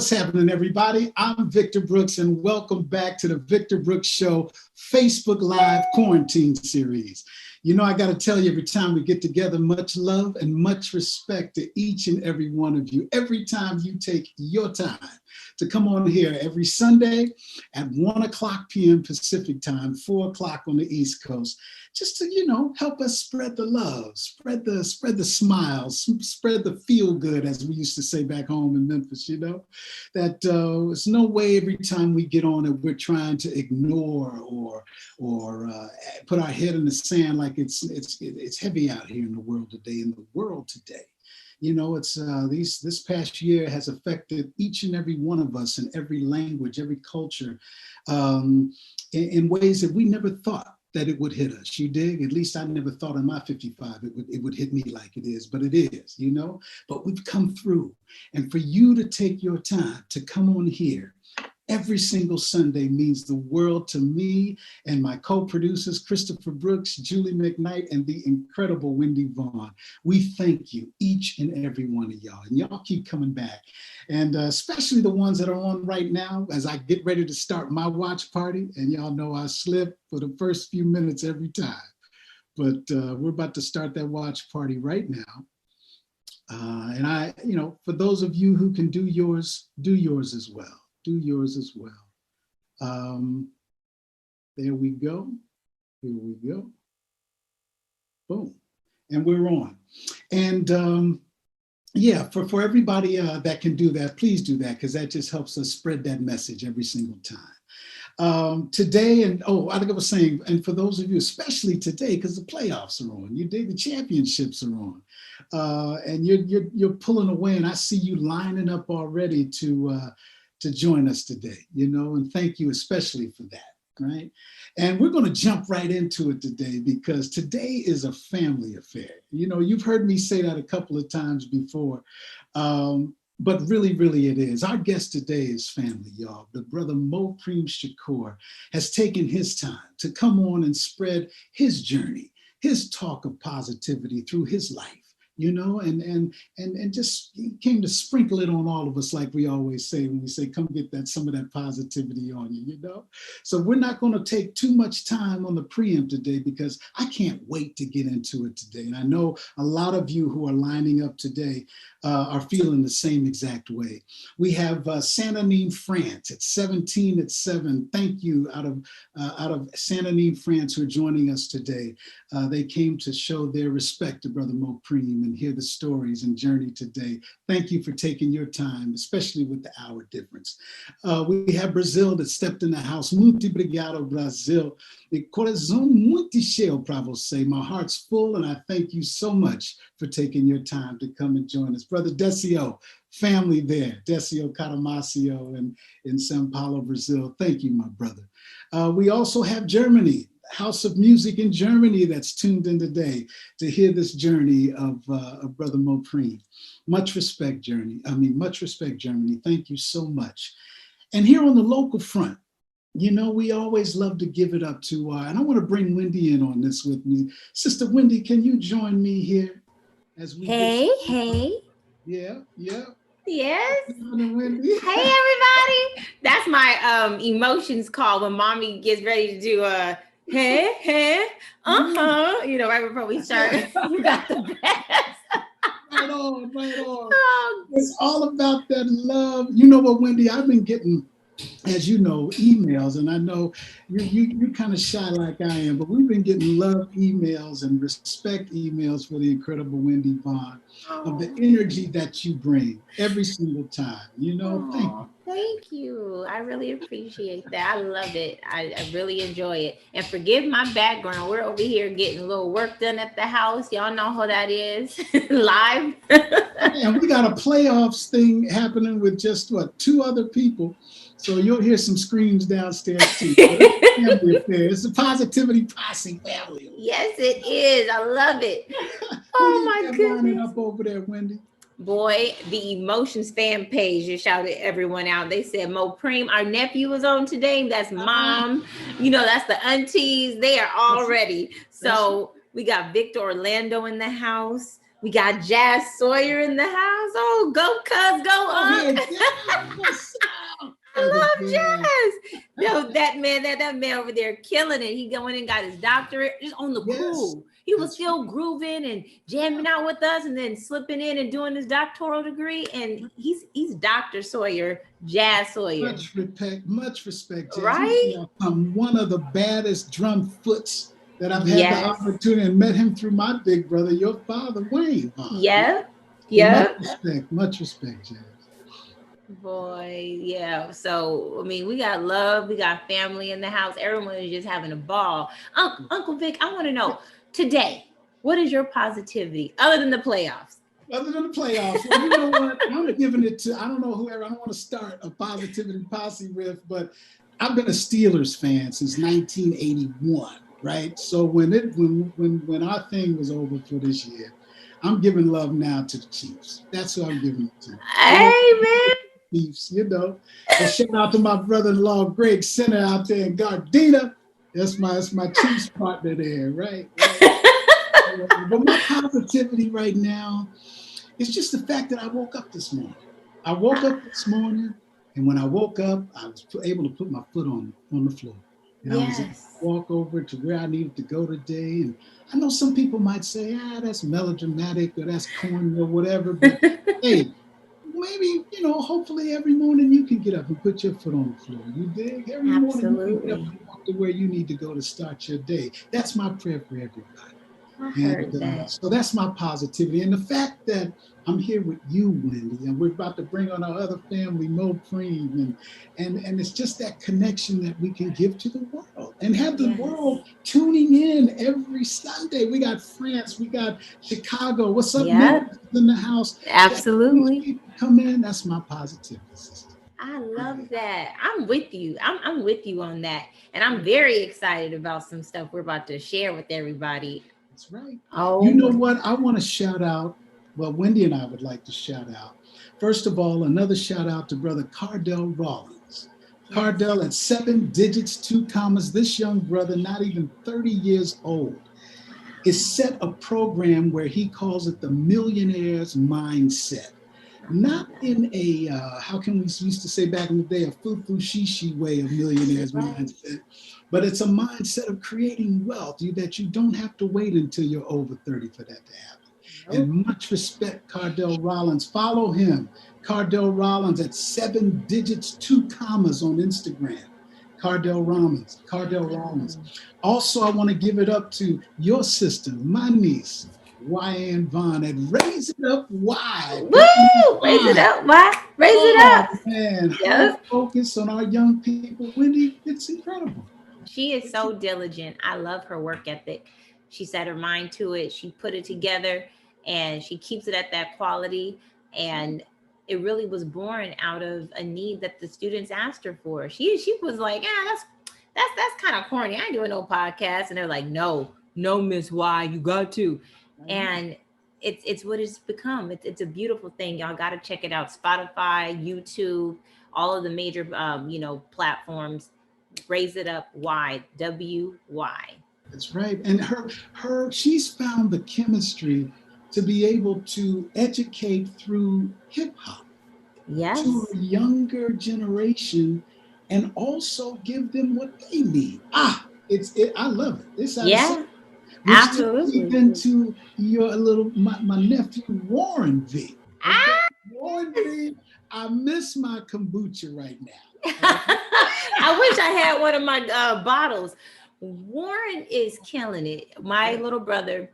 What's happening, everybody? I'm Victor Brooks, and welcome back to the Victor Brooks Show Facebook Live Quarantine Series. You know, I got to tell you, every time we get together, much love and much respect to each and every one of you. Every time you take your time to come on here every Sunday at 1 o'clock p.m. Pacific time, 4 o'clock on the East Coast, just to, you know, help us spread the love, spread the smiles, spread the feel good, as we used to say back home in Memphis, you know, that there's no way every time we get on it, we're trying to ignore or put our head in the sand like it's heavy out here in the world today, You know, it's this past year has affected each and every one of us in every language, every culture, in ways that we never thought that it would hit us. You dig? At least I never thought in my 55 it would hit me like it is, but it is, you know? But we've come through. And for you to take your time to come on here every single Sunday means the world to me and my co-producers, Christopher Brooks, Julie McKnight, and the incredible Wendy Vaughn. We thank you, each and every one of y'all. And y'all keep coming back. And especially the ones that are on right now as I get ready to start my watch party. And y'all know I slip for the first few minutes every time. But we're about to start that watch party right now. And I, you know, for those of you who can do yours as well. Do yours as well. There we go. Here we go. Boom. And we're on. And yeah, for everybody that can do that, please do that, because that just helps us spread that message every single time. Today, and like I was saying, and for those of you, especially today, because the playoffs are on, the championships are on, and you're pulling away, and I see you lining up already to join us today, you know, and thank you especially for that, right? And we're going to jump right into it today because today is a family affair. You know, you've heard me say that a couple of times before, but really, really it is. Our guest today is family, y'all. The brother Mopreme Shakur has taken his time to come on and spread his journey, his talk of positivity through his life. You know, and just he came to sprinkle it on all of us, like we always say when we say, come get some of that positivity on you, you know? So we're not going to take too much time on the preamp today because I can't wait to get into it today. And I know a lot of you who are lining up today are feeling the same exact way. We have Saint-Denis, France at 17 at 7. Thank you out of Saint-Denis, France, who are joining us today. They came to show their respect to Brother Mo Preem and hear the stories and journey today. Thank you for taking your time, especially with the hour difference. We have Brazil that stepped in the house. Muito obrigado, Brazil. De coração muito cheio para você. My heart's full, and I thank you so much for taking your time to come and join us. Brother Decio, family there, Decio Caramacio in São Paulo, Brazil. Thank you, my brother. We also have Germany. House of Music in Germany that's tuned in today to hear this journey of Brother Mo Preem. Much respect, Germany. Thank you so much. And here on the local front, you know, we always love to give it up to, and I want to bring Wendy in on this with me. Sister Wendy, can you join me here? As we Hey. Yeah. Yes. Hey, everybody. That's my emotions call when mommy gets ready to do hey, you know, right before we start. You got the best. Right on. It's all about that love. You know what, Wendy, I've been getting, as you know, emails, and I know you're kind of shy like I am, but we've been getting love emails and respect emails for the incredible Wendy Vaughn of the energy that you bring every single time. You know, thank you. Thank you. I really appreciate that. I love it. I really enjoy it. And forgive my background. We're over here getting a little work done at the house. Y'all know how that is. Live. And we got a playoffs thing happening with just, 2 other people. So you'll hear some screams downstairs too. It's a positivity posse family. Yes, it is. I love it. Oh my goodness. Lining up over there, Wendy. Boy, the Emotions fan page just shouted everyone out. They said Mo Preem, our nephew was on today. That's mom. You know, that's the aunties. They are all ready. So we got Victor Orlando in the house. We got Jazz Sawyer in the house. Oh, go cuz, go on. I love Jazz. No, that man over there killing it. He going and got his doctorate just on the cool. He was still grooving and jamming out with us, and then slipping in and doing his doctoral degree. And he's Dr. Sawyer, Jazz Sawyer. Much respect, Jazz. Right? I'm one of the baddest drum foots that I've had the opportunity and met him through my big brother, your father, Wayne. Yeah. Much respect, Jazz. Boy, yeah. So, I mean, we got love, we got family in the house. Everyone is just having a ball. Uncle Vic, I want to know today, what is your positivity other than the playoffs? Other than the playoffs, well, you know what? I'm giving it to, I don't know whoever, I don't want to start a positivity posse with, but I've been a Steelers fan since 1981, right? So when our thing was over for this year, I'm giving love now to the Chiefs. That's who I'm giving it to. Hey, man. Chiefs, you know. And shout out to my brother-in-law, Greg Center out there in Gardena. That's my Chiefs partner there, right? But my positivity right now is just the fact that I woke up this morning. And when I woke up, I was able to put my foot on the floor. And I was able to walk over to where I needed to go today. And I know some people might say, that's melodramatic or that's corny or whatever. But hey, maybe, hopefully every morning you can get up and put your foot on the floor. You dig? Every morning you can get up and walk to where you need to go to start your day. That's my prayer for everybody. I heard that. So that's my positivity. And the fact that I'm here with you, Wendy, and we're about to bring on our other family, Mo Preem, and it's just that connection that we can give to the world and have the world tuning in every Sunday. We got France, we got Chicago. What's up, man? In the house. Absolutely. Come in. That's my positivity, sister. I love that. I'm with you. I'm with you on that. And I'm very excited about some stuff we're about to share with everybody. That's right. Oh, you know what? I want to shout out. Well, Wendy and I would like to shout out. First of all, another shout out to brother Cardell Rollins. Cardell at 7 digits, 2 commas. This young brother, not even 30 years old, is set a program where he calls it the millionaire's mindset. Not in a, how can we used to say back in the day, a foo-foo shishi way of millionaire's mindset, but it's a mindset of creating wealth that you don't have to wait until you're over 30 for that to happen. And much respect, Cardell Rollins. Follow him, Cardell Rollins at 7 digits, 2 commas on Instagram. Cardell Rollins. Also, I want to give it up to your sister, my niece, YN Vaughn, and Raise It Up Y. Woo! Raise it up, Y. Raise it up. Man, her focus on our young people, Wendy, it's incredible. She is so diligent. I love her work ethic. She set her mind to it. She put it together, and she keeps it at that quality. And it really was born out of a need that the students asked her for. She was like, that's kind of corny. I ain't doing no podcast. And they're like, no, Miss Y, you got to. And it's what it's become. It's a beautiful thing. Y'all got to check it out. Spotify, YouTube, all of the major platforms. Raise It Up Y, WY. That's right. And she's found the chemistry to be able to educate through hip hop to a younger generation and also give them what they need. I love it. Absolutely. Into your my nephew Warren V. Warren V. I miss my kombucha right now. I wish I had one of my bottles. Warren is killing it. My little brother,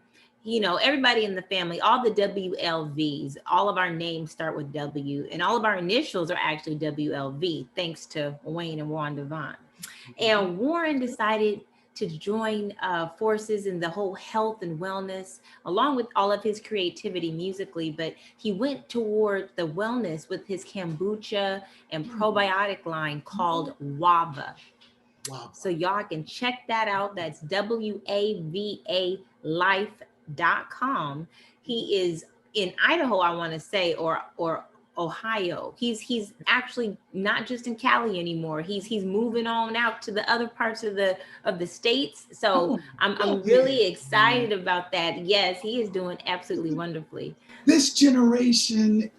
everybody in the family, all the WLVs, all of our names start with W, and all of our initials are actually WLV, thanks to Wayne and Warren Devon. And Warren decided to join forces in the whole health and wellness, along with all of his creativity musically. But he went toward the wellness with his kombucha and probiotic line called WAVA. Wow. So y'all can check that out. That's WAVA life.com. He is in Idaho, I want to say, or Ohio. He's actually not just in Cali anymore. He's moving on out to the other parts of the states. So I'm really excited about that. Yes, he is doing absolutely wonderfully. This generation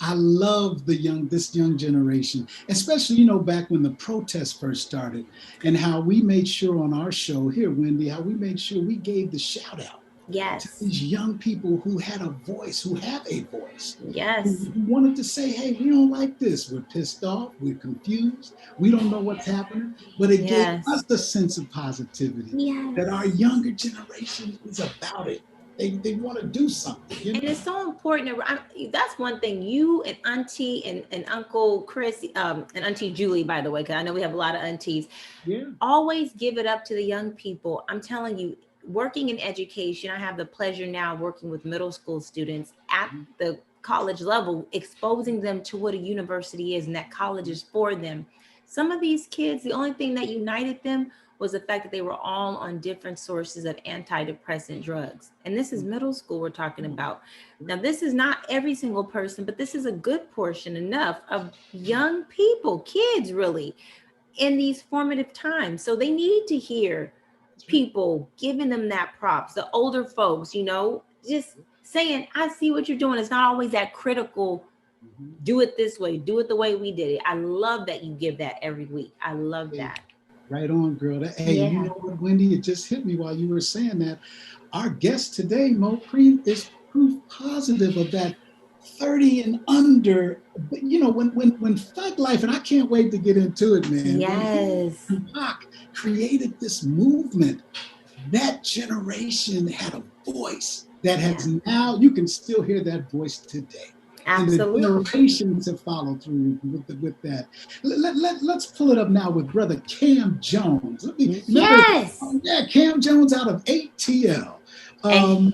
I love this young generation, especially, you know, back when the protests first started, and how we made sure on our show here, Wendy, how we made sure we gave the shout out. Yes. To these young people who had a voice, who have a voice. Yes. Who wanted to say, hey, we don't like this. We're pissed off. We're confused. We don't know what's happening. But it gave us the sense of positivity that our younger generation is about it. They want to do something. You know? And it's so important. That's one thing. You and Auntie and Uncle Chris and Auntie Julie, by the way, because I know we have a lot of aunties. Yeah. Always give it up to the young people. I'm telling you, working in education, I have the pleasure now working with middle school students at the college level, exposing them to what a university is and that college is for them. Some of these kids, the only thing that united them was the fact that they were all on different sources of antidepressant drugs. And this is middle school we're talking about. Now, this is not every single person, but this is a good portion enough of young people, kids really, in these formative times. So they need to hear people giving them that props, the older folks, you know, just saying, I see what you're doing. It's not always that critical. Do it this way, do it the way we did it. I love that you give that every week. I love that. Right on, girl. You know what, Wendy, it just hit me while you were saying that. Our guest today, Mo Preem, is proof positive of that 30 and under. But you know, when Thug Life, and I can't wait to get into it, man. Yes. When Tupac created this movement, that generation had a voice that has now, you can still hear that voice today. Absolutely. And the generations have followed through with that. Let's pull it up now with brother Cam Jones. Cam Jones out of ATL.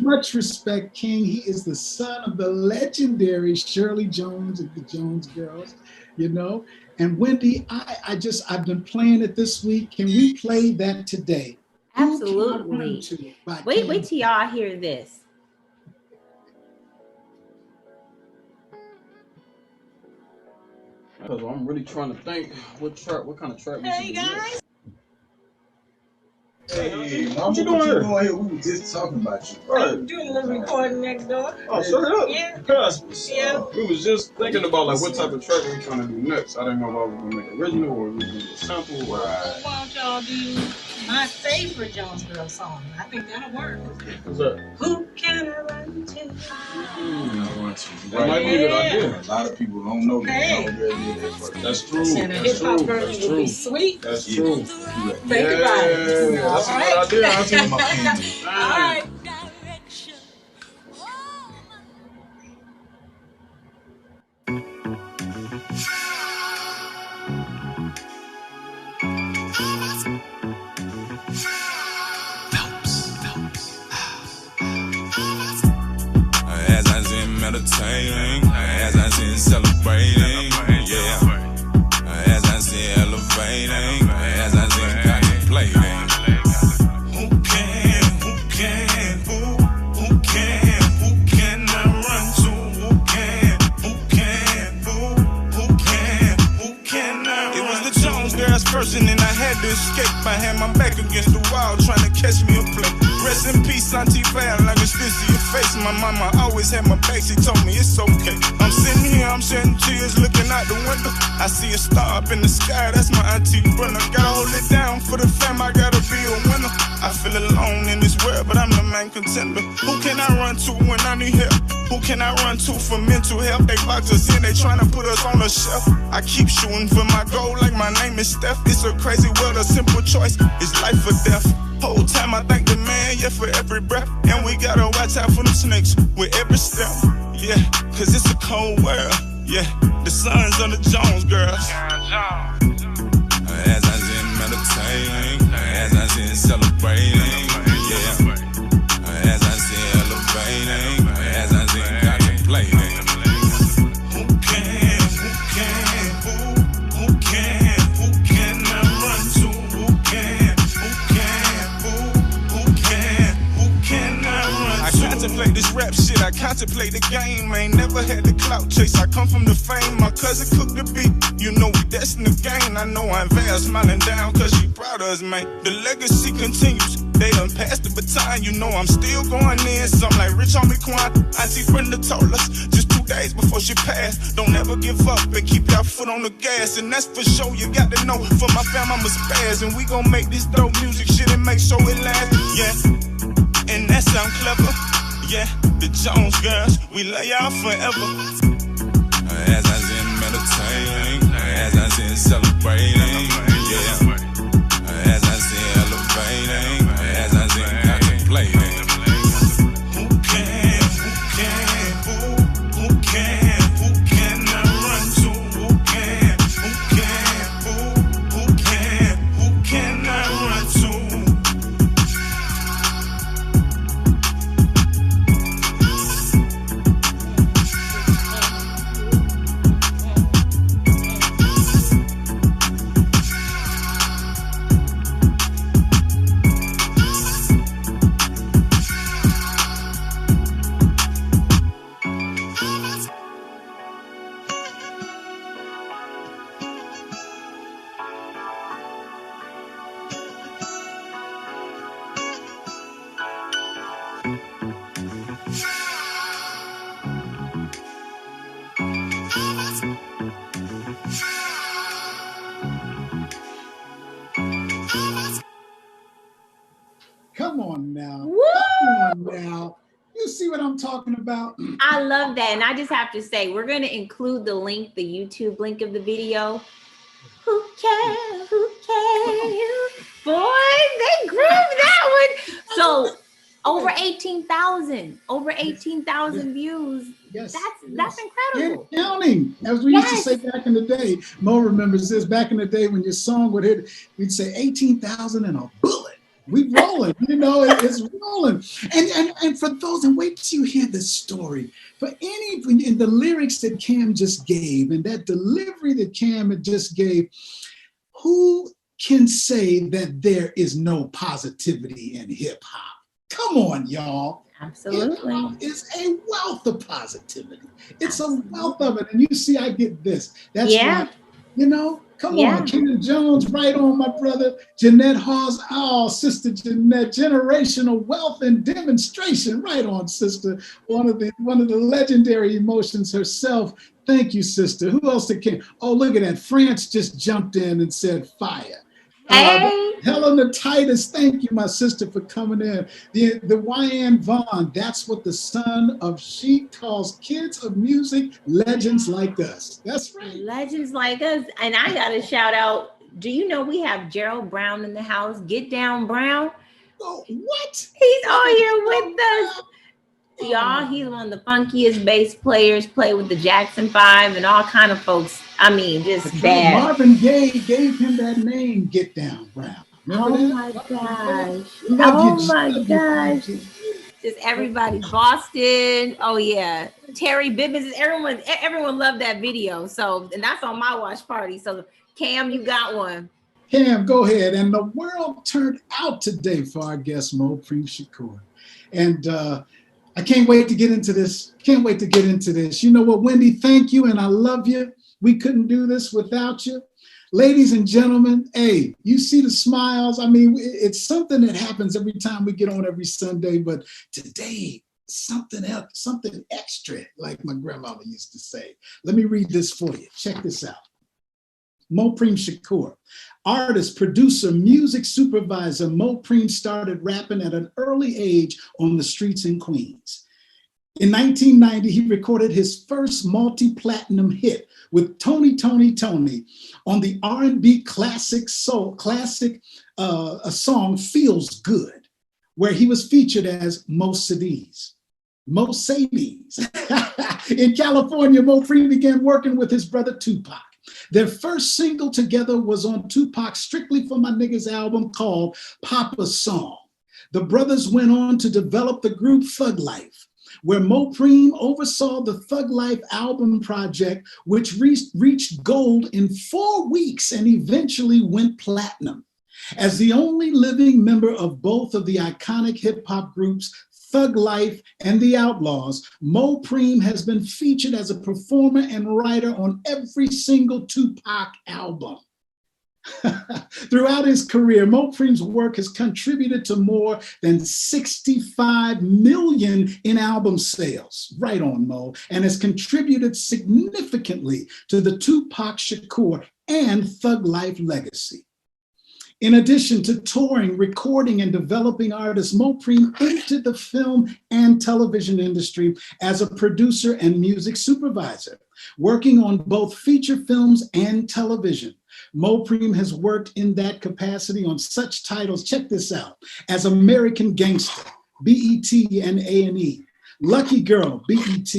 Much respect, King. He is the son of the legendary Shirley Jones of the Jones Girls, you know. And Wendy, I've been playing it this week. Can we play that today? Absolutely. Wait till y'all hear this. I'm really trying to think what kind of track we should do. Guys. Hey, what you doing here? We were just talking about you. Right. I'm doing a little recording next door. Oh, straight up? Yeah. We was just thinking about like what type of track we trying to do next. I didn't know if I was gonna make original or we gonna do a sample. Why don't y'all do my favorite Jones Girl song? I think that'll work. What's that? Who can I run to? That might be a good idea. A lot of people don't know that. Hey. That's true. That's true. That's true. Sweet. That's true. Think about it. That's a good idea. All right. As I sit meditating, as I sit celebrating, yeah. As I sit elevating, as I sit contemplating. Who can I run to? Who can I run? It was the Jones Girls first, and then I had to escape. I had my back against the wall, trying to catch me a play. Rest in peace, Auntie Val, I can still see your face. My mama always had my back, she told me it's okay. I'm sitting here, I'm shedding tears, looking out the window. I see a star up in the sky, that's my auntie Brenda. Gotta hold it down for the fam, I gotta be a winner. I feel alone in this world, but I'm the main contender. Who can I run to when I need help? Who can I run to for mental health? They locked us in, they tryna put us on a shelf. I keep shooting for my goal like my name is Steph. It's a crazy world, a simple choice, it's life or death. Whole time I thank the man, yeah, for every breath. And we gotta watch out for them snakes with every step. Yeah, cause it's a cold world. Yeah, the sons of the Jones Girls. As I sit meditating, as I sit celebrating, yeah. As I sit elevating, as I sit contemplating. Who can I run to? Who can I run to? I contemplate this rap shit, I I contemplate the game. I ain't never had the clout chase. I come from the fame. My cousin cooked the beat. You know we destined to gain. I know I'm there smiling down cause she proud of us, man. The legacy continues. They done passed the baton. You know I'm still going in. Something like Rich Homie Quan. Auntie Brenda told us just 2 days before she passed. Don't ever give up and keep your foot on the gas. And that's for sure. You got to know. For my fam, I'm a spaz. And we gon' make this dope music shit and make sure it lasts. Yeah. And that sound clever. Yeah. The Jones girls. We love y'all forever. As I was in meditating. As I was in celebrating. Yeah. As I was in elevating. As I was in contemplating. Who can I run to? Who can I run to? Come on now. Woo! Come on now. You see what I'm talking about? I love that. And I just have to say, we're going to include the link, the YouTube link of the video. Who cares? Who cares? Boy, they groove that one. So over 18,000 views. Yes. That's incredible. And counting, as we used to say back in the day. Mo remembers this back in the day when your song would hit, we'd say 18,000 and a bullet. We rolling, you know, it's rolling. And for those, and wait till you hear this story. For any, in the lyrics that Cam just gave and that delivery that Cam had just gave, who can say that there is no positivity in hip hop? Come on, y'all. Absolutely. Hip hop is a wealth of positivity. It's a wealth of it. And you see, I get this. That's why, you know, come on, Ken Jones, right on, my brother. Jeanette Hawes, oh, Sister Jeanette, generational wealth and demonstration, right on, sister. One of the legendary emotions herself. Thank you, sister. Who else that came? Oh, look at that. France just jumped in and said fire. Hey. Helena Titus, thank you, my sister, for coming in. The YN Vaughn, that's what the son of Sheik calls kids of music, legends like us. That's right. Legends like us. And I got to shout out, do you know we have Gerald Brown in the house? Get Down Brown. Oh, what? He's on here with us. Y'all, he's one of the funkiest bass players, play with the Jackson 5 and all kind of folks. I mean, just bad. Marvin Gaye gave him that name, Get Down Brown. Remember that? My gosh. Oh my gosh. Just everybody. Boston. Oh yeah. Terry Bibbins. Everyone loved that video. So, and that's on my watch party. So Cam, you got one. Cam, go ahead. And the world turned out today for our guest, Mopreme Shakur. And I can't wait to get into this. Can't wait to get into this. You know what, Wendy, thank you. And I love you. We couldn't do this without you. Ladies and gentlemen, hey, you see the smiles. I mean, it's something that happens every time we get on every Sunday, but today, something else, something extra, like my grandmama used to say. Let me read this for you. Check this out. Mopreme Shakur, artist, producer, music supervisor. Mopreme started rapping at an early age on the streets in Queens. In 1990, he recorded his first multi-platinum hit with Tony Toni Toné on the R&B classic a song Feels Good, where he was featured as Mocedes. In California, Mopreme began working with his brother Tupac. Their first single together was on Tupac's Strictly for My Niggas album called Papaz Song. The brothers went on to develop the group Thug Life, where Mopreme oversaw the Thug Life album project, which reached gold in 4 weeks and eventually went platinum. As the only living member of both of the iconic hip hop groups, Thug Life and the Outlawz, Mo Preem has been featured as a performer and writer on every single Tupac album. Throughout his career, Mo Preem's work has contributed to more than 65 million in album sales, right on Mo, and has contributed significantly to the Tupac Shakur and Thug Life legacy. In addition to touring, recording, and developing artists, Mo Preem entered the film and television industry as a producer and music supervisor, working on both feature films and television. Mo Preem has worked in that capacity on such titles, check this out, as American Gangster, BET and A&E, Lucky Girl, BET,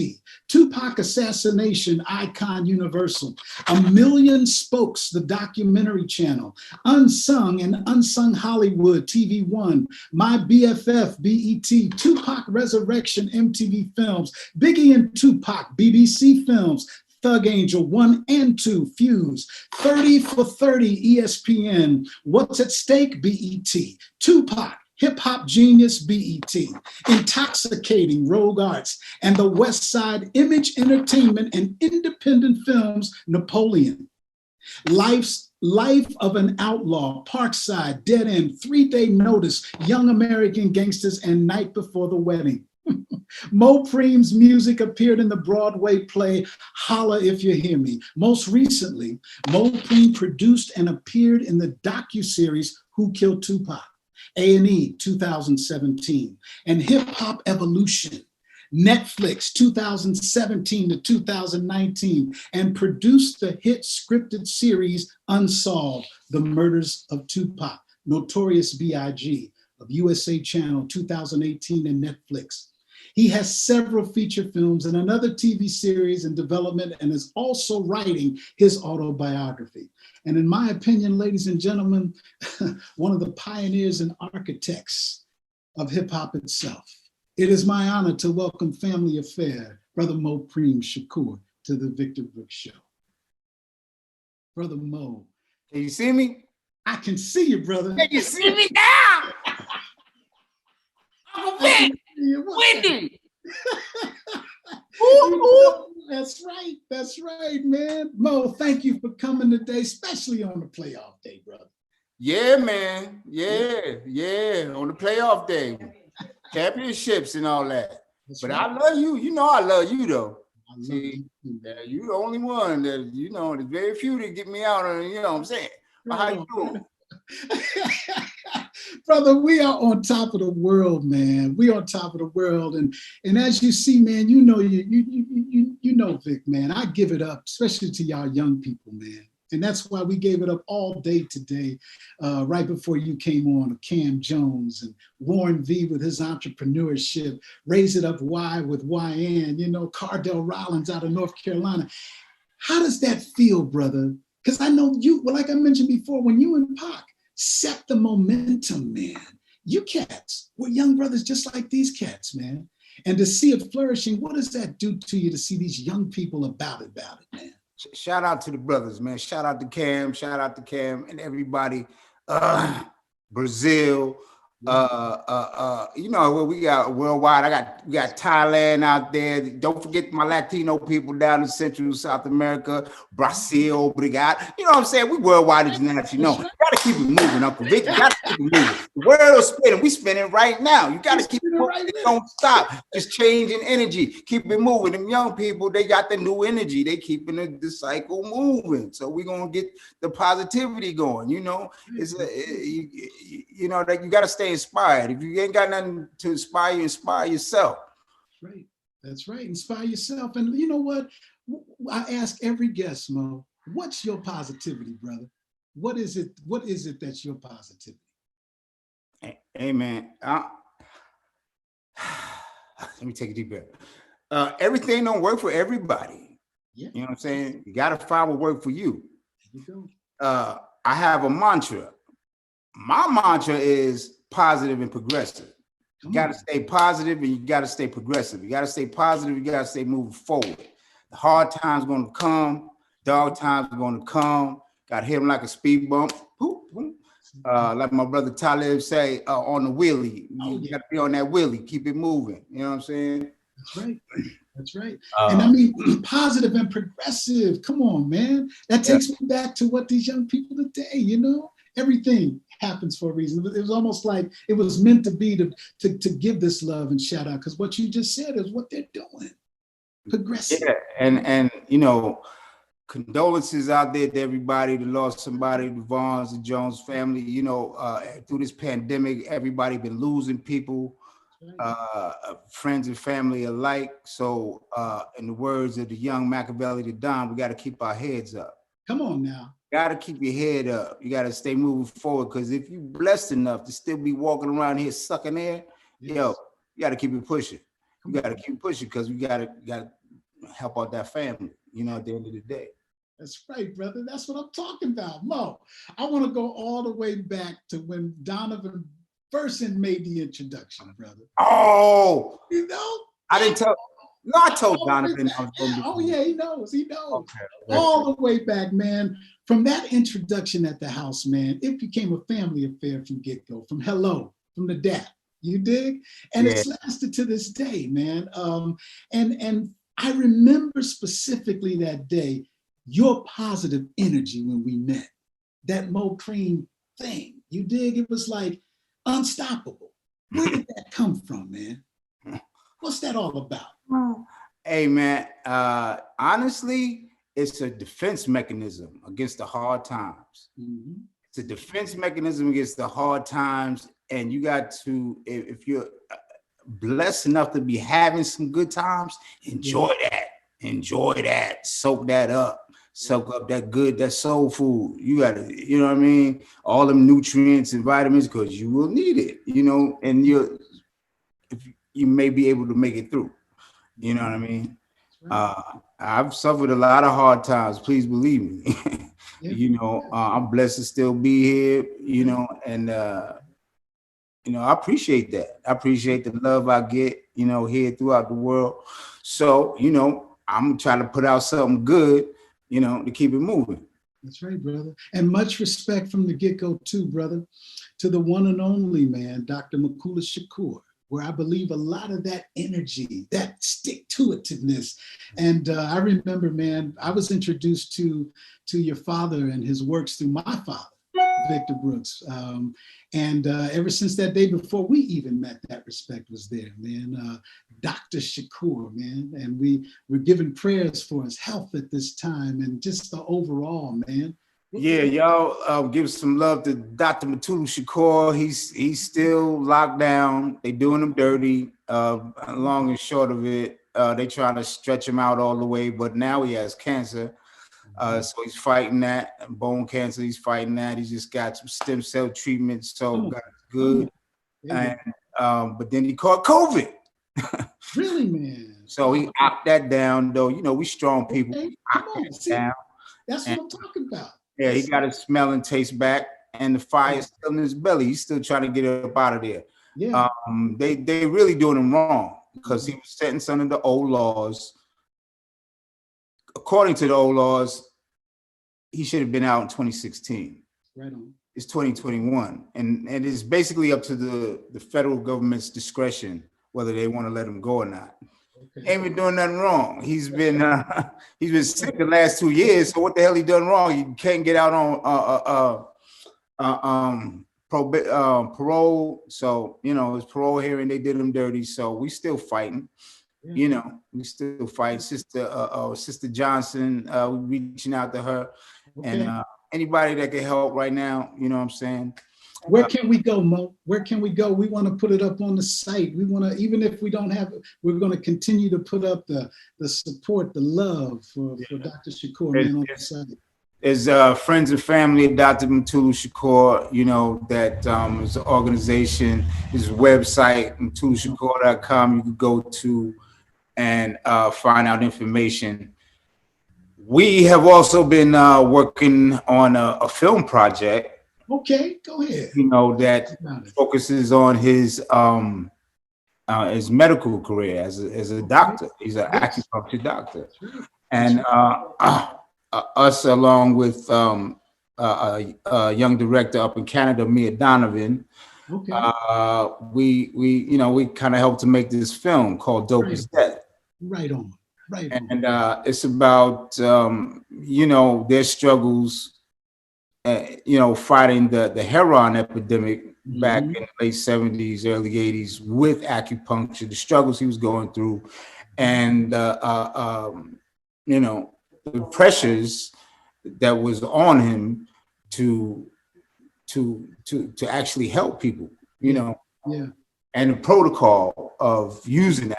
Tupac Assassination, Icon Universal, A Million Spokes, the documentary channel, Unsung and Unsung Hollywood, TV One, My BFF, BET, Tupac Resurrection, MTV Films, Biggie and Tupac, BBC Films, Thug Angel 1 and 2, Fuse, 30 for 30, ESPN, What's at Stake, BET, Tupac, Hip Hop Genius, BET, Intoxicating, Rogue Arts, and the West Side Image Entertainment and Independent Films, Napoleon. Life of an Outlaw, Parkside, Dead End, 3-Day Notice, Young American Gangsters, and Night Before the Wedding. Mo Preem's music appeared in the Broadway play Holla If You Hear Me. Most recently, Mo Preem produced and appeared in the docuseries Who Killed Tupac, A&E 2017, and Hip Hop Evolution, Netflix 2017 to 2019, and produced the hit scripted series Unsolved, The Murders of Tupac, Notorious B.I.G. of USA Channel 2018 and Netflix. He has several feature films and another TV series in development, and is also writing his autobiography. And in my opinion, ladies and gentlemen, one of the pioneers and architects of hip hop itself. It is my honor to welcome family affair, Brother Mopreme Shakur, to the Victor Brooks Show. Brother Mo. Can you see me? I can see you, brother. Can you see me now? Uncle Vic, Wendy. That's right. That's right, man. Mo, thank you for coming today, especially on the playoff day, brother. Yeah, man. Yeah. On the playoff day. Championships and all that. That's but right. I love you. You know I love you, though. I love you too. You the only one that, you know, there's very few that get me out on, you know what I'm saying? But how you doing? Brother, we are on top of the world, man. We are on top of the world, and as you see, man, you know, Vic, man. I give it up, especially to y'all young people, man. And that's why we gave it up all day today, right before you came on, Cam Jones and Warren V with his entrepreneurship, Raise It Up Y with YN, you know, Cardell Rollins out of North Carolina. How does that feel, brother? Because I know you, well, like I mentioned before, when you and Pac set the momentum, man, you cats were young brothers just like these cats, man. And to see it flourishing, what does that do to you to see these young people about it, man? Shout out to the brothers, man. Shout out to Cam and everybody. Brazil, you know what we got worldwide. We got Thailand out there. Don't forget my Latino people down in Central South America, Brazil, obrigado. You know what I'm saying? We worldwide international. You gotta keep it moving, Uncle Vic. You gotta keep it moving. The world is spinning. We spinning right now. You gotta keep it moving. Right, don't stop. Just changing energy. Keep it moving. Them young people, they got the new energy. They keeping the cycle moving. So we're gonna get the positivity going. You know, you know that you gotta stay inspired. If you ain't got nothing to inspire you, inspire yourself. Right. That's right. Inspire yourself. And you know what? I ask every guest, Mo, what's your positivity, brother? What is it that's your positivity? Hey man. Let me take a deep breath. Everything don't work for everybody. Yeah. You know what I'm saying? You gotta find what works for you. There you go. I have a mantra. My mantra is positive and progressive. You got to stay positive and you got to stay progressive. You got to stay positive. You got to stay moving forward. The hard times going to come. Dog times are going to come. Got to hit them like a speed bump. Boop, boop. like my brother Talib say, on the wheelie. You got to be on that wheelie, keep it moving. You know what I'm saying? That's right. That's right. And I mean, positive and progressive. Come on, man. That takes me back to what these young people today, you know, everything happens for a reason. It was almost like it was meant to be to give this love and shout out, because what you just said is what they're doing. Progressive. Yeah, and you know, condolences out there to everybody that lost somebody, the Vaughns, the Jones family. You know, through this pandemic, everybody been losing people, friends and family alike. So, in the words of the young Machiavelli the Don, we got to keep our heads up. Come on now. Got to keep your head up. You got to stay moving forward, because if you're blessed enough to still be walking around here sucking air, yo, you got to keep it pushing. You got to keep pushing, because we got to help out that family, you know, at the end of the day. That's right, brother. That's what I'm talking about. Mo, I want to go all the way back to when Donovan Burson made the introduction, brother. Oh, you know? I didn't tell. No, I told Donovan I was going to be. Oh, yeah, he knows. He knows. Okay. All the way back, man. From that introduction at the house, man, it became a family affair from get-go, from hello, from the dad. You dig? And it's lasted to this day, man. And I remember specifically that day, your positive energy when we met, that Mo Preem thing. You dig? It was like unstoppable. Where did that come from, man? What's that all about? Hey, man, honestly, it's a defense mechanism against the hard times. Mm-hmm. It's a defense mechanism against the hard times. And you got to, if you're blessed enough to be having some good times, enjoy that. Enjoy that. Soak that up. Soak up that good, that soul food. You got to, you know what I mean? All them nutrients and vitamins, because you will need it, you know, and you may be able to make it through. You know what I mean? I've suffered a lot of hard times, please believe me. You know, I'm blessed to still be here, you know, and you know, I appreciate that. I appreciate the love I get, you know, here throughout the world. So, you know, I'm trying to put out something good, you know, to keep it moving. That's right, brother. And much respect from the get-go too, brother, to the one and only man, Dr. Papaz Shakur, where I believe a lot of that energy, that stick-to-itiveness. And I remember, man, I was introduced to your father and his works through my father, Victor Brooks. And ever since that day before we even met, that respect was there, man. Dr. Shakur, man. And we were giving prayers for his health at this time and just the overall, man. Yeah, y'all give some love to Dr. Macadoshis Shakur. He's still locked down. They doing him dirty. Long and short of it, they trying to stretch him out all the way, but now he has cancer. So he's fighting that, bone cancer. He's fighting that. He just got some stem cell treatment, so got good. And but then he caught COVID. Really, man? So he knocked that down, though. You know, we strong people. Okay. Come on, see, down. That's what I'm talking about. Yeah, he got his smell and taste back, and the fire's still in his belly. He's still trying to get it up out of there. Yeah. They really doing him wrong, because he was sentenced under the old laws. According to the old laws, he should have been out in 2016. Right on. It's 2021, and it's basically up to the federal government's discretion whether they want to let him go or not. Okay. Ain't been doing nothing wrong. He's been sick the last 2 years. So what the hell he done wrong? He can't get out on parole. So you know his parole hearing, they did him dirty. So we still fighting. Yeah. You know, we still fight. Sister Johnson, we reaching out to her, and anybody that can help right now. You know what I'm saying? Where can we go, Mo? Where can we go? We want to put it up on the site. We want to, even if we don't have it, we're going to continue to put up the support, the love for Dr. Shakur, man, on the site. There's friends and family of Dr. Macadoshis Shakur, you know, that is an organization, his website, macadoshishakur.com. You can go to and find out information. We have also been working on a film project. Okay, go ahead. You know, that focuses on his medical career as a doctor. He's an acupuncture doctor. And us, along with a young director up in Canada, Mia Donovan. Okay. We kind of helped to make this film called Dope is Death. Right on. Right on. And it's about their struggles, fighting the heroin epidemic back in the late 70s, early 80s with acupuncture, the struggles he was going through, and the pressures that was on him to actually help people, and the protocol of using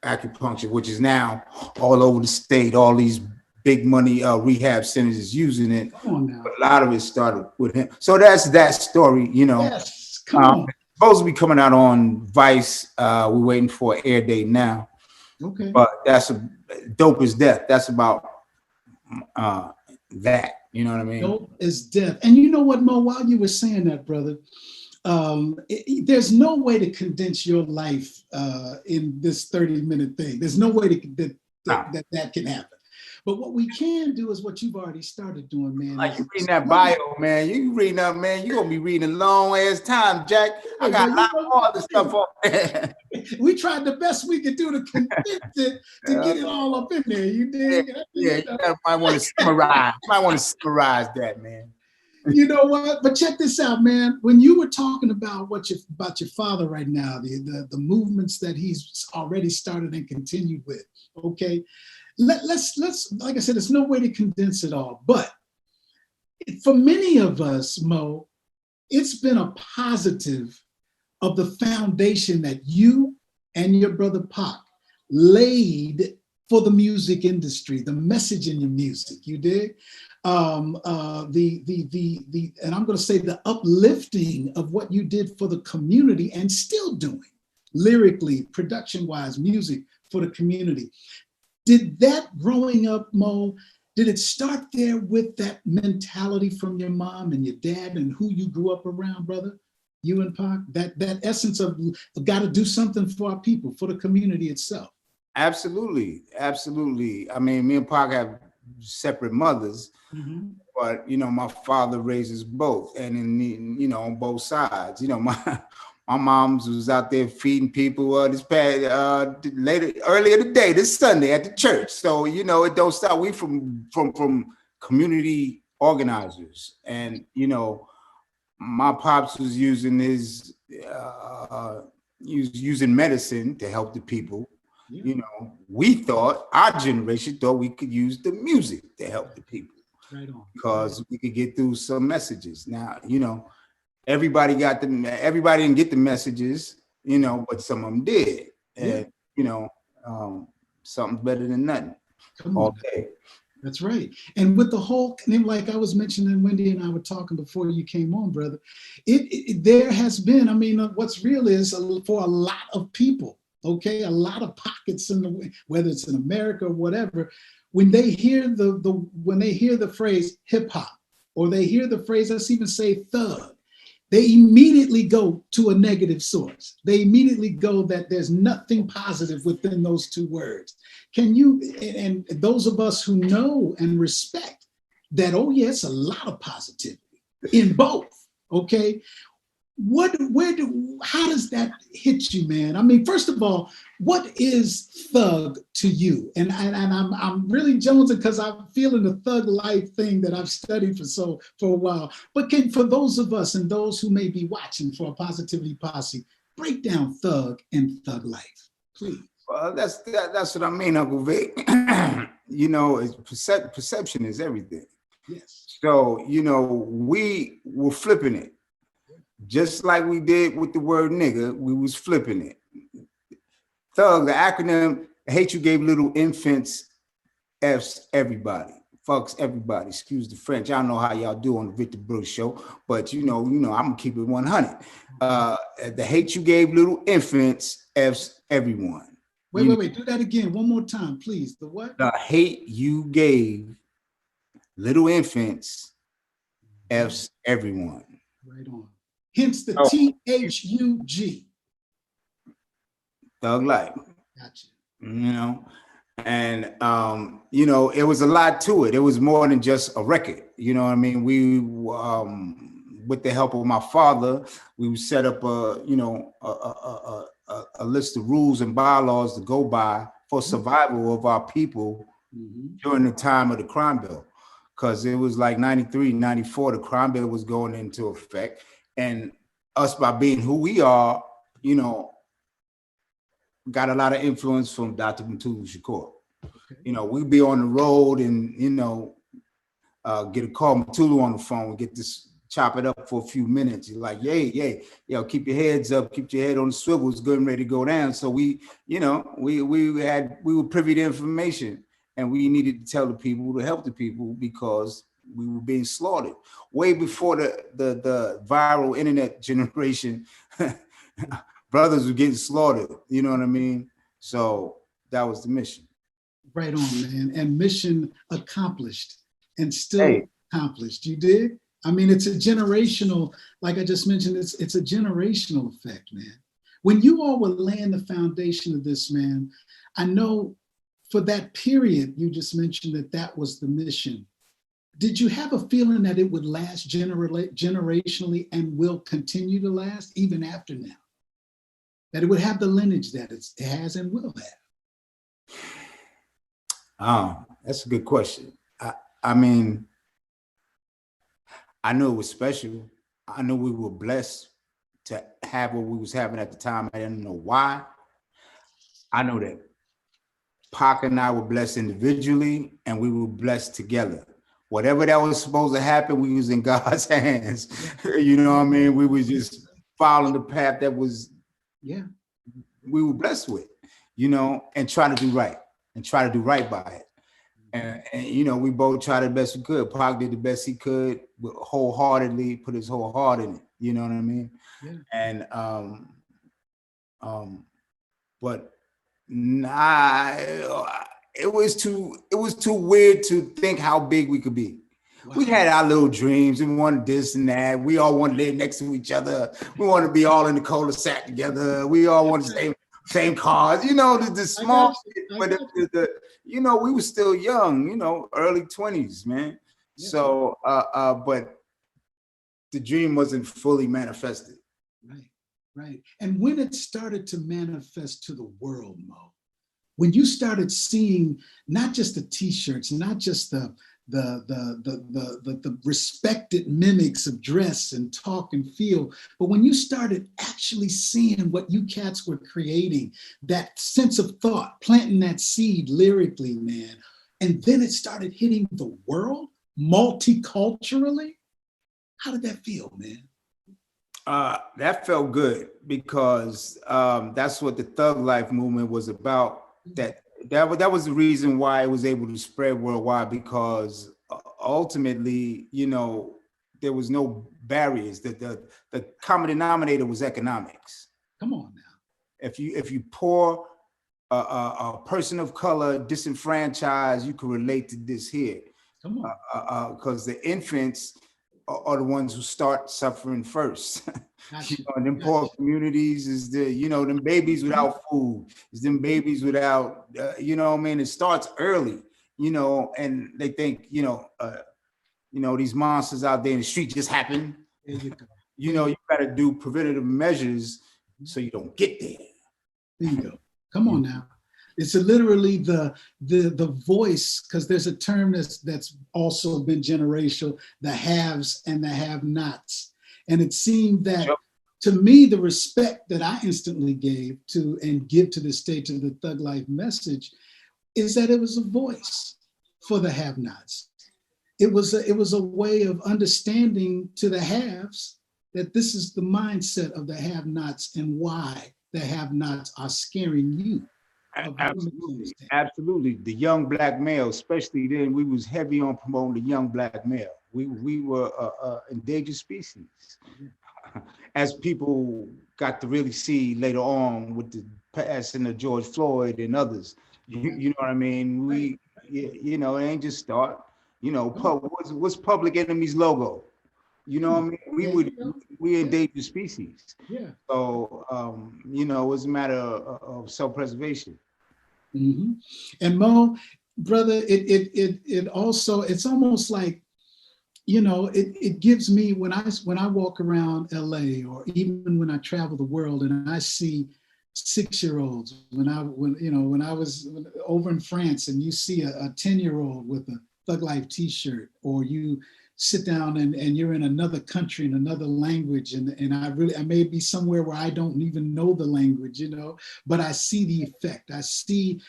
acupuncture, which is now all over the state. All these big money rehab centers is using it. But a lot of it started with him. So that's that story, Yes, come on. It's supposed to be coming out on Vice. We're waiting for an air date now. Okay. But that's Dope is Death. That's about that. You know what I mean? Dope is Death. And you know what, Mo? While you were saying that, brother, there's no way to condense your life in this 30-minute thing. There's no way that can happen. But what we can do is what you've already started doing, man. Like you reading that bio, man. You reading up, man. You gonna be reading a long ass time, Jack. I got a lot more of the stuff on there. We tried the best we could do to condense it to get it all up in there. You dig? Yeah, you might want to summarize. That, man. You know what? But check this out, man. When you were talking about about your father right now, the movements that he's already started and continued with, okay? Let's like I said, there's no way to condense it all. But for many of us, Mo, it's been a positive of the foundation that you and your brother Pac laid for the music industry, the message in your music. You dig? And I'm going to say the uplifting of what you did for the community and still doing lyrically, production-wise, music for the community. Did that growing up, Mo, did it start there with that mentality from your mom and your dad and who you grew up around, brother? You and Pac, that essence of got to do something for our people, for the community itself. Absolutely. I mean, me and Pac have separate mothers, but my father raises both, and on both sides. My mom's was out there feeding people earlier today, this Sunday at the church. So it don't stop. We from community organizers, and my pops was using his using medicine to help the people. We thought, our generation thought we could use the music to help the people, right on, because we could get through some messages. Now, everybody didn't get the messages, but some of them did. And, something's better than nothing. All day. That's right. And with the whole, like I was mentioning, Wendy and I were talking before you came on, brother, there has been, what's real is for a lot of people, okay, a lot of pockets whether it's in America or whatever, when they hear the phrase hip hop, or they hear the phrase, let's even say thug, they immediately go to a negative source. They immediately go that there's nothing positive within those two words. Can you, and those of us who know and respect that, oh yes, a lot of positivity in both, okay? How does that hit you, man? First of all, what is thug to you? And I'm really jonesing because I'm feeling the thug life thing that I've studied for a while. But for those of us and those who may be watching for a Positivity Posse, break down thug and thug life, please. Well, that's what I mean, Uncle Vic. Perception is everything. Yes. So we were flipping it. Just like we did with the word nigga, we was flipping it. Thug, the acronym, hate you gave little infants, F's everybody, fucks everybody. Excuse the French. I don't know how y'all do on the Victor Brooks show, but I'm gonna keep it 100. The hate you gave little infants, F's everyone. Wait, do that again, one more time, please. The what? The hate you gave little infants, F's everyone. Right on. Hence the THUG. Thug life. Gotcha. And you know, it was a lot to it. It was more than just a record. You know what I mean? We with the help of my father, we would set up a list of rules and bylaws to go by for survival of our people during the time of the crime bill. Because it was like 93, 94, the crime bill was going into effect. And us, by being who we are, you know, got a lot of influence from Dr. Tupac Shakur. Okay. You know, we'd be on the road and, you know, get a call Matulu on the phone, get this, chop it up for a few minutes. You're like, yay, yo, keep your heads up, keep your head on the swivel, it's good and ready to go down. So we, you know, we were privy to information, and we needed to tell the people, to help the people, because we were being slaughtered. Way before the viral internet generation, brothers were getting slaughtered, you know what I mean? So that was the mission. Right on, man. And mission accomplished, and still accomplished. You dig? I mean, it's a generational, like I just mentioned, it's a generational effect, man. When you all were laying the foundation of this, man, I know for that period, you just mentioned that was the mission. Did you have a feeling that it would last generationally and will continue to last even after now? That it would have the lineage that it has and will have? That's a good question. I mean, I knew it was special. I knew we were blessed to have what we was having at the time. I didn't know why. I know that Pac and I were blessed individually, and we were blessed together. Whatever that was supposed to happen, we was in God's hands. You know what I mean? We was just following the path that was, we were blessed with, you know, and try to do right by it. And you know, we both tried the best we could. Pac did the best he could, wholeheartedly, put his whole heart in it. You know what I mean? Yeah. And but nah, it was too weird to think how big we could be. Wow. We had our little dreams. We wanted this and that. We all wanted to live next to each other. We wanted to be all in the cul-de-sac together. We all wanted the same cars. You know, the small shit, but the you know, we were still young, you know, early 20s, man. Yeah. So, but the dream wasn't fully manifested. Right. And when it started to manifest to the world, Mo, when you started seeing not just the T-shirts, not just the respected mimics of dress and talk and feel, but when you started actually seeing what you cats were creating, that sense of thought, planting that seed lyrically, man, and then it started hitting the world multiculturally, how did that feel, man? That felt good, because that's what the Thug Life movement was about. That was the reason why it was able to spread worldwide, because ultimately, you know, there was no barriers. The common denominator was economics. Come on now. If you poor, a person of color, disenfranchised, you can relate to this here. Come on. Because the infants are the ones who start suffering first. You know, and them poor communities is them babies without food, is them babies without, you know what I mean? It starts early, you know, and they think, you know, these monsters out there in the street just happen. There you go. You know, you gotta do preventative measures so you don't get there. Bingo. Come on now. It's literally the voice, because there's a term that's also been generational, the haves and the have-nots. And it seemed that, to me, the respect that I instantly gave to and give to the stage of the Thug Life message is that it was a voice for the have-nots. It was a way of understanding to the haves that this is the mindset of the have-nots and why the have-nots are scaring you. Absolutely. The young black male, especially then, we was heavy on promoting the young black male. We were endangered species. As people got to really see later on with the passing of George Floyd and others, you know what I mean? You know, it ain't just start. You know, what's Public Enemy's logo? You know what I mean? We endangered species. Yeah. So, you know, it was a matter of self-preservation. Mm-hmm. And Mo, brother, it also, it's almost like, you know, it gives me, when I walk around LA, or even when I travel the world and I see 6-year-olds, when I was over in France and you see a 10-year-old with a Thug Life t-shirt, or you sit down and you're in another country in another language, and I may be somewhere where I don't even know the language, you know, but I see the effect. I see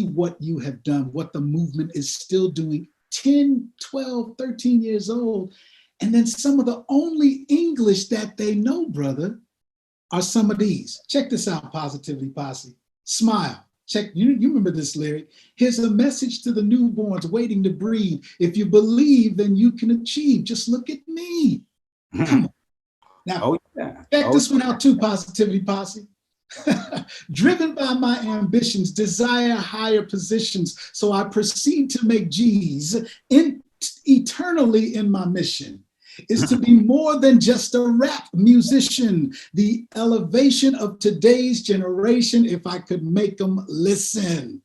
what you have done, what the movement is still doing 10, 12, 13 years old. And then some of the only English that they know, brother, are some of these. Check this out, Positively Posse. Smile. Check, you remember this lyric. Here's a message to the newborns waiting to breathe. If you believe, then you can achieve. Just look at me. Come on. Now, check this one out too, Positively Posse. Driven by my ambitions, desire higher positions, so I proceed to make G's eternally in my mission. Is to be more than just a rap musician, the elevation of today's generation, if I could make them listen.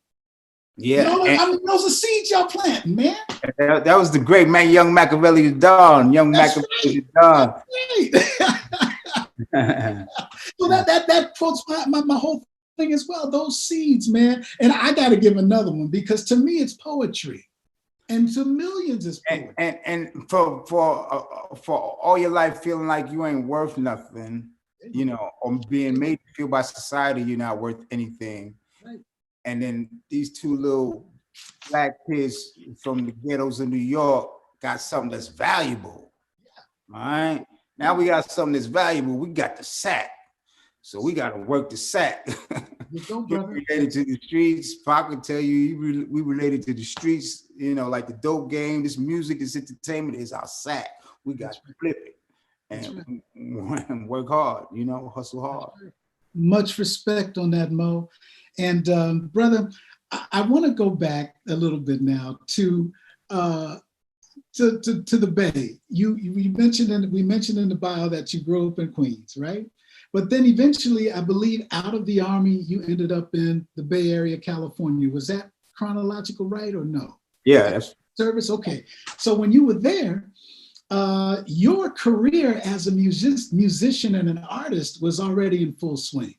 Yeah. You know, I mean, those are seeds y'all planting, man. That was the great man, Young Machiavelli Don. Young Machiavelli Don. So that quotes my whole thing as well. Those seeds, man. And I got to give another one, because to me it's poetry. And to millions is poetry. And for all your life feeling like you ain't worth nothing, you know, or being made to feel by society you're not worth anything. Right. And then these two little black kids from the ghettos of New York got something that's valuable. Yeah. All right. Now we got something that's valuable. We got the sack. So we got to work the sack. We're related to the streets. Pac can tell you, we related to the streets, you know, like the dope game, this music, this entertainment is our sack. We got to flip it and work hard, you know, hustle hard. Much respect on that, Mo. And brother, I want to go back a little bit now to the Bay. We mentioned in the bio that you grew up in Queens, right? But then eventually, I believe, out of the Army, you ended up in the Bay Area, California. Was that chronological right or no? Yeah. That's service. Okay. So when you were there, your career as a musician and an artist was already in full swing,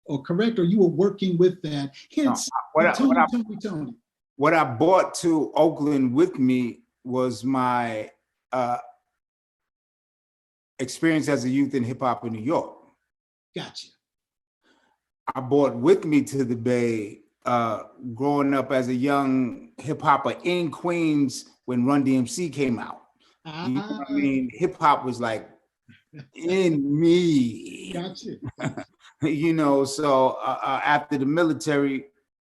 or correct? Or you were working with that? Hence, Tony Toni. What I brought to Oakland with me was my experience as a youth in hip hop in New York. Gotcha. I brought with me to the Bay, growing up as a young hip hopper in Queens when Run DMC came out. You know what I mean? Hip hop was like in me. Gotcha. You know, so after the military,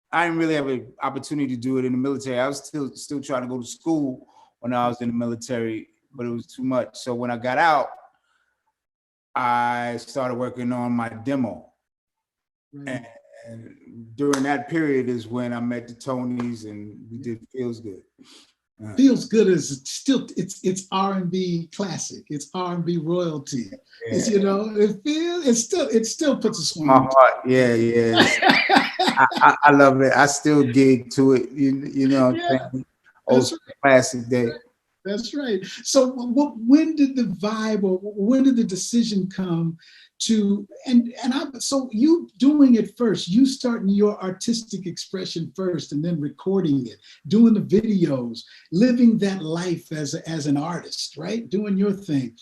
I didn't really have an opportunity to do it in the military. I was still trying to go to school when I was in the military, but it was too much. So when I got out, I started working on my demo. Right. And during that period is when I met the Tonys and we did Feels Good. Feels Good is still, it's R&B classic. It's R&B royalty. Yeah. It's, you know, it still puts a swing. My heart, yeah. I love it. I still gig to it. You know, yeah. Old classic day. That's right. So when did the vibe, or when did the decision come to, so you doing it first, you starting your artistic expression first and then recording it, doing the videos, living that life as an artist, right? Doing your thing.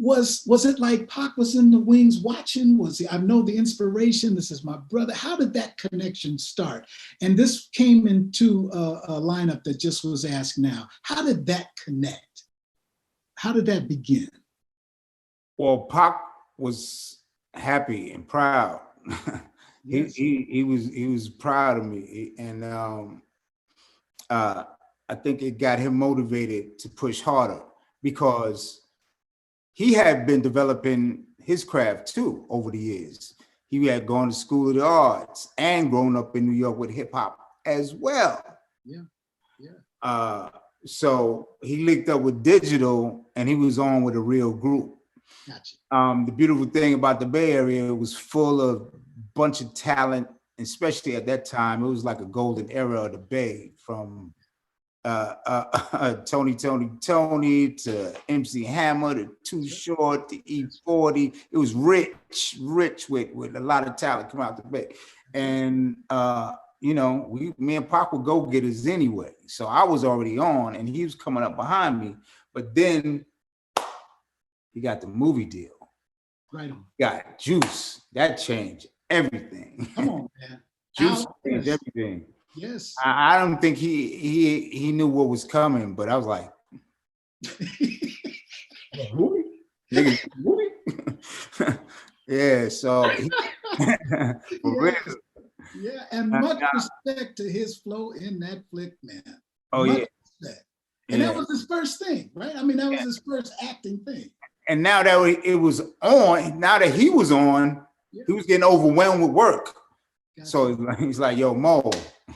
Was it like Pac was in the wings watching? Was he, I know the inspiration, this is my brother. How did that connection start? And this came into a lineup that just was asked now. How did that connect? How did that begin? Well, Pac was happy and proud. Yes. He was proud of me. And I think it got him motivated to push harder, because he had been developing his craft too over the years. He had gone to School of the Arts and grown up in New York with hip hop as well. Yeah. So he linked up with Digital and he was on with a real group. Gotcha. The beautiful thing about the Bay Area, it was full of bunch of talent especially at that time, it was like a golden era of the Bay, from Tony Toni Toné to MC Hammer to Too Short to E40. It was rich with a lot of talent coming out the Bay. And you know, me and Pac were go-getters anyway. So I was already on and he was coming up behind me. But then he got the movie deal. Right on. Got Juice. That changed everything. Come on, man. Juice changed everything. Yes. I don't think he knew what was coming, but I was like, movie? Nigga, movie? Yeah, so yeah, and much respect to his flow in that flick, man. Oh, much yeah. Respect. And that was his first thing, right? I mean, that was his first acting thing. And now that it was on, now that he was on, he was getting overwhelmed with work. Gotcha. So he's like, yo, Mo,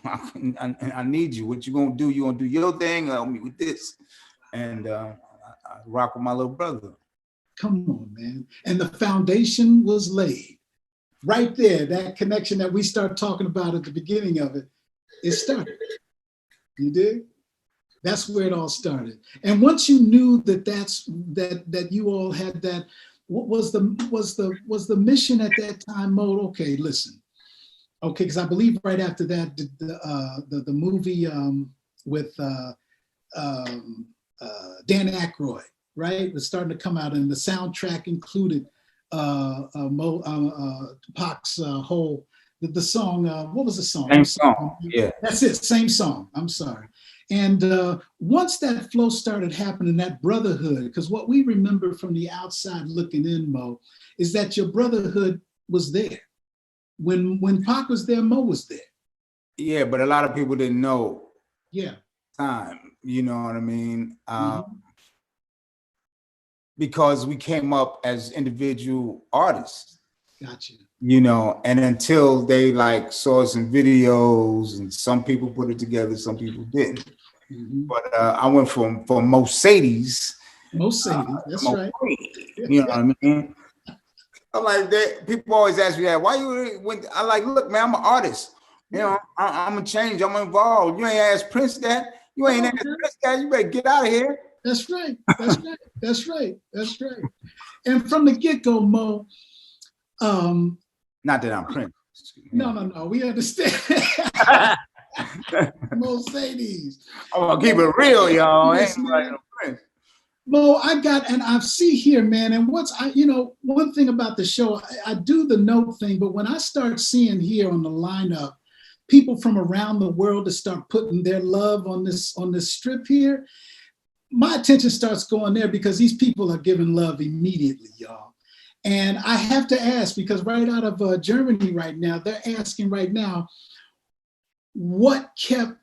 I need you. What you gonna do? You gonna do your thing? Help me with this. And I rock with my little brother. Come on, man. And the foundation was laid. Right there, that connection that we start talking about at the beginning of it, it started. You dig? That's where it all started. And once you knew that you all had that, what was the mission at that time, Mo? Okay, listen. Okay, because I believe right after that, the movie with Dan Aykroyd, right, was starting to come out, and the soundtrack included Pac's whole the song. What was the song? Same song. Yeah, that's it. Same song. I'm sorry. And once that flow started happening, that brotherhood, because what we remember from the outside looking in, Mo, is that your brotherhood was there. When Pac was there, Mo was there. Yeah, but a lot of people didn't know. Yeah. Time, you know what I mean? Because we came up as individual artists. Gotcha. You know, and until they like saw some videos, and some people put it together, some people didn't. But I went from Mocedes. Mocedes, that's right. You know what I mean? I'm like, people always ask me that. Why you went? I like, look, man, I'm an artist. You know, I'm a change. I'm involved. You ain't asked Prince that. You ain't asked Prince that. You better get out of here. That's right. That's right. That's right. That's right. And from the get-go, Mo. Not that I'm Prince. No. We understand. Mocedes. I'm gonna keep it real, y'all. Yes, ain't like no Prince. Mo, I see here, man, and one thing about the show, I do the note thing, but when I start seeing here on the lineup, people from around the world to start putting their love on this strip here, my attention starts going there because these people are giving love immediately, y'all. And I have to ask, because right out of Germany right now, they're asking right now, what kept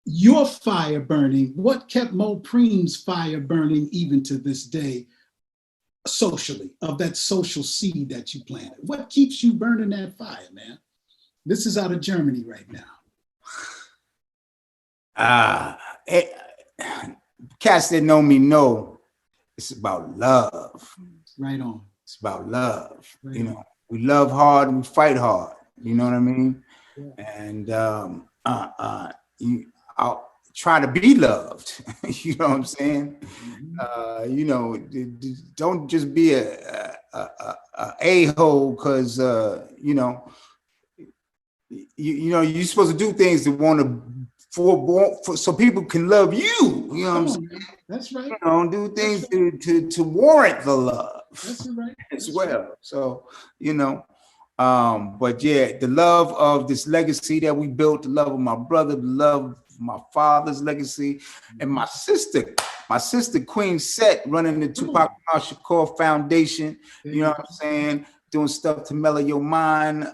your fire burning? What kept Mo Preem's fire burning even to this day, socially, of that social seed that you planted? What keeps you burning that fire, man? This is out of Germany right now. Cats that know me know it's about love. Right on. It's about love. Right, you know, we love hard and we fight hard. You know what I mean? Yeah. And I'll try to be loved. You know what I'm saying? You know, don't just be a a-hole because you know you're supposed to do things that want to for so people can love you. You know what I'm saying? That's right. You know, do things to warrant the love. That's right. As well. So, you know, but yeah, the love of this legacy that we built, the love of my brother, the love of my father's legacy, and my sister Queen Set, running the Tupac Shakur Foundation. You know what I'm saying? Doing stuff to mellow your mind.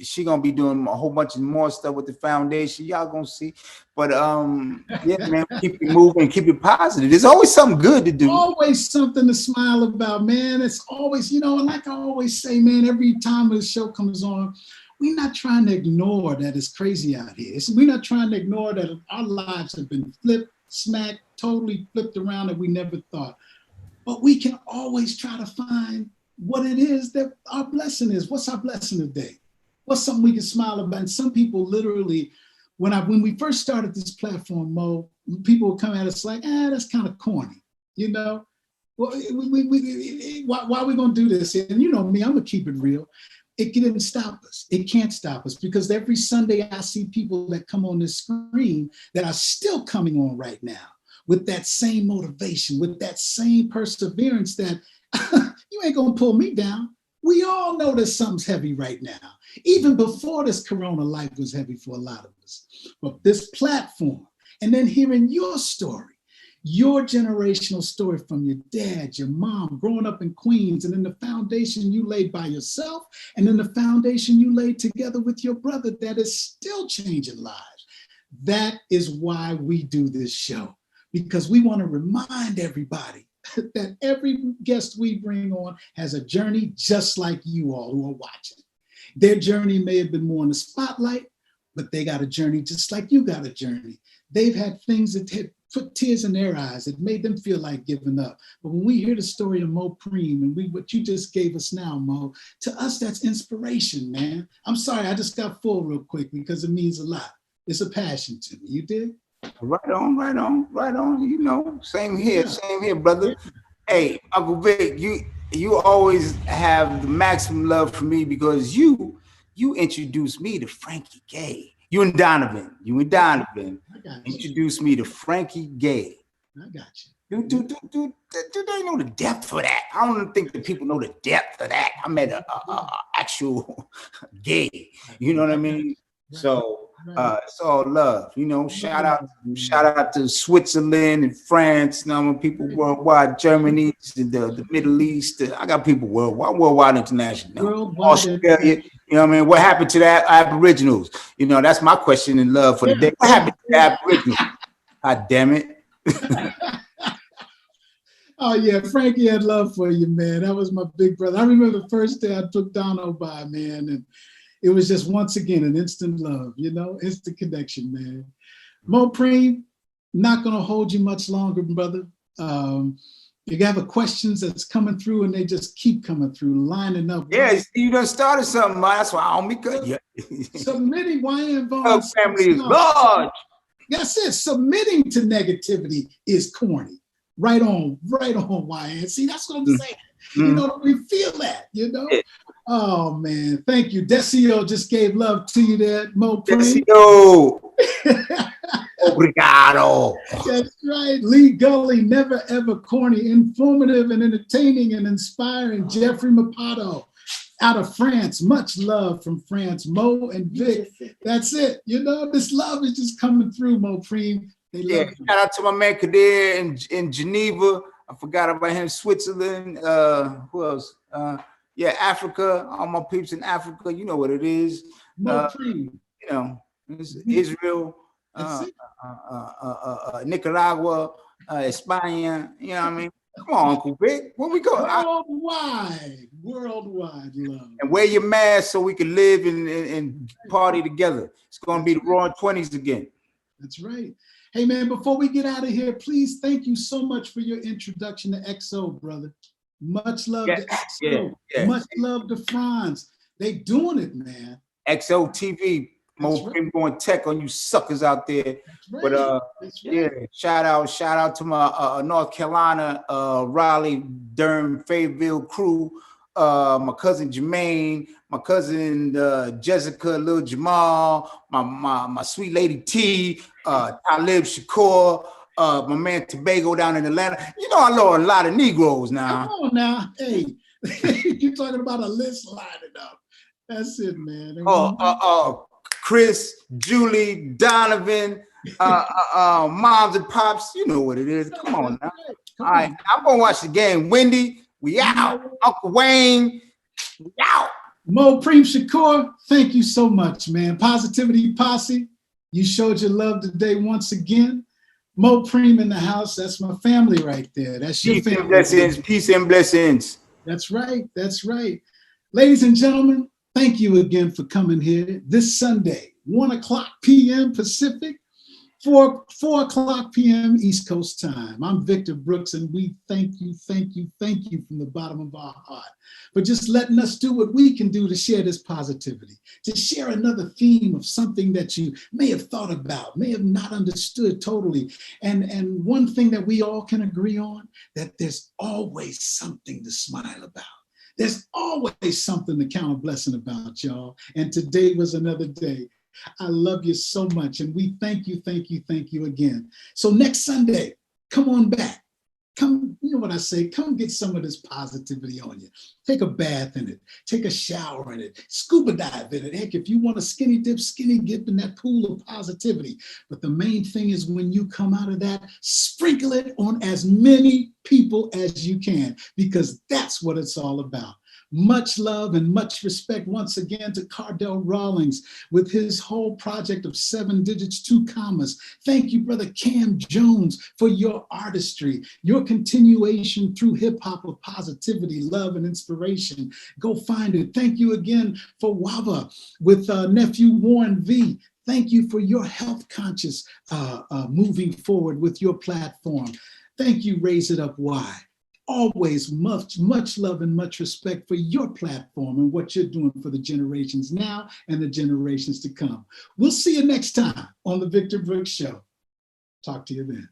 She gonna be doing a whole bunch of more stuff with the foundation. Y'all gonna see. But yeah, man, keep it moving, keep it positive. There's always something good to do. Always something to smile about, man. It's always, you know, and like I always say, man, every time the show comes on, we're not trying to ignore that it's crazy out here. We're not trying to ignore that our lives have been flipped, smacked, totally flipped around that we never thought. But we can always try to find what it is that our blessing is. What's our blessing today? What's something we can smile about? And some people literally, when we first started this platform, Mo, people would come at us like, that's kind of corny, you know? Well, why are we gonna do this? And you know me, I'm gonna keep it real. It didn't stop us. It can't stop us because every Sunday I see people that come on this screen that are still coming on right now with that same motivation, with that same perseverance that you ain't gonna pull me down. We all know that something's heavy right now. Even before this corona, life was heavy for a lot of us. But this platform, and then hearing your story, your generational story from your dad, your mom, growing up in Queens, and then the foundation you laid by yourself, and then the foundation you laid together with your brother that is still changing lives. That is why we do this show, because we want to remind everybody that every guest we bring on has a journey just like you all who are watching. Their journey may have been more in the spotlight, but they got a journey just like you got a journey. They've had things that had put tears in their eyes. It made them feel like giving up. But when we hear the story of Mo Preem and what you just gave us now, Mo, to us, that's inspiration, man. I'm sorry, I just got full real quick because it means a lot. It's a passion to me. You did? Right on. You know, same here, brother. Yeah. Hey, Uncle Vic, you always have the maximum love for me because you introduced me to Frankie Gay. You and Donovan introduced me to Frankie Gay. I got you. Do they know the depth of that? I don't think that people know the depth of that. I met a actual gay. You know what I mean? So it's all love. You know, shout out to Switzerland and France. You know, people worldwide, Germany, the Middle East. I got people worldwide international. Australia. You know what I mean? What happened to the Aboriginals? You know, that's my question in love for the day. What happened to the Aboriginals? God damn it. Oh yeah, Frankie had love for you, man. That was my big brother. I remember the first day I took Dono by, man, and it was just once again an instant love, you know, instant connection, man. Mo Preem, not gonna hold you much longer, brother. You have questions that's coming through, and they just keep coming through, lining up. Yeah, you done started something, man. That's why I don't be good. Yeah. Submitting YN Vaughn family is large. That's it. Submitting to negativity is corny. Right on, YN. See, that's what I'm saying. You know, we feel that, you know? Yeah. Oh, man. Thank you. Decio just gave love to you there, Mo Preem. Decio. Obrigado. That's right. Lee Gully, never ever corny, informative and entertaining and inspiring. Jeffrey Mapato out of France. Much love from France. Mo and Vic. That's it. You know, this love is just coming through, Mo Preem. Yeah, shout out to my man Kadir in Geneva. I forgot about him. Switzerland. Who else? Africa. All my peeps in Africa. You know what it is. Mo Preem. You know, it's Israel. Nicaragua, España, you know what I mean? Come on, Uncle Vic, where we go? Worldwide love. And wear your mask so we can live and party together. It's going to be the Roaring 20s again. That's right. Hey, man, before we get out of here, please, thank you so much for your introduction to XO, brother. Much love to XO. Much love to Franz. They doing it, man. XO TV. Mo Preem going tech on you suckers out there. Right. But yeah, shout out to my North Carolina, Raleigh, Durham, Fayetteville crew, my cousin Jermaine, my cousin Jessica, Lil Jamal, my sweet lady T, Talib Shakur, my man Tobago down in Atlanta. You know I know a lot of Negroes now. Come on now, hey, you're talking about a list lining up. That's it, man. Chris, Julie, Donovan, moms and pops, you know what it is. Come on now. All right, I'm gonna watch the game. Wendy, we out. Uncle Wayne, we out. Mopreme Shakur, thank you so much, man. Positivity Posse, you showed your love today once again. Mo Preem in the house, that's my family right there. That's your family. Peace and blessings. That's right, that's right. Ladies and gentlemen, thank you again for coming here this Sunday, 1:00 p.m. Pacific, 4 o'clock p.m. East Coast time. I'm Victor Brooks, and we thank you from the bottom of our heart for just letting us do what we can do to share this positivity, to share another theme of something that you may have thought about, may have not understood totally. And one thing that we all can agree on, that there's always something to smile about. There's always something to count a blessing about, y'all. And today was another day. I love you so much. And we thank you again. So next Sunday, come on back. Come, you know what I say, come get some of this positivity on you. Take a bath in it. Take a shower in it. Scuba dive in it. Heck, if you want to skinny dip in that pool of positivity. But the main thing is when you come out of that, sprinkle it on as many people as you can, because that's what it's all about. Much love and much respect once again to Cardell Rawlings with his whole project of 7 digits, 2 commas. Thank you, Brother Cam Jones, for your artistry, your continuation through hip hop of positivity, love, and inspiration. Go find it. Thank you again for Wava with nephew Warren V. Thank you for your health conscious moving forward with your platform. Thank you, Raise It Up Y. Always much love and much respect for your platform and what you're doing for the generations now and the generations to come. We'll see you next time on the Victor Brooks Show. Talk to you then.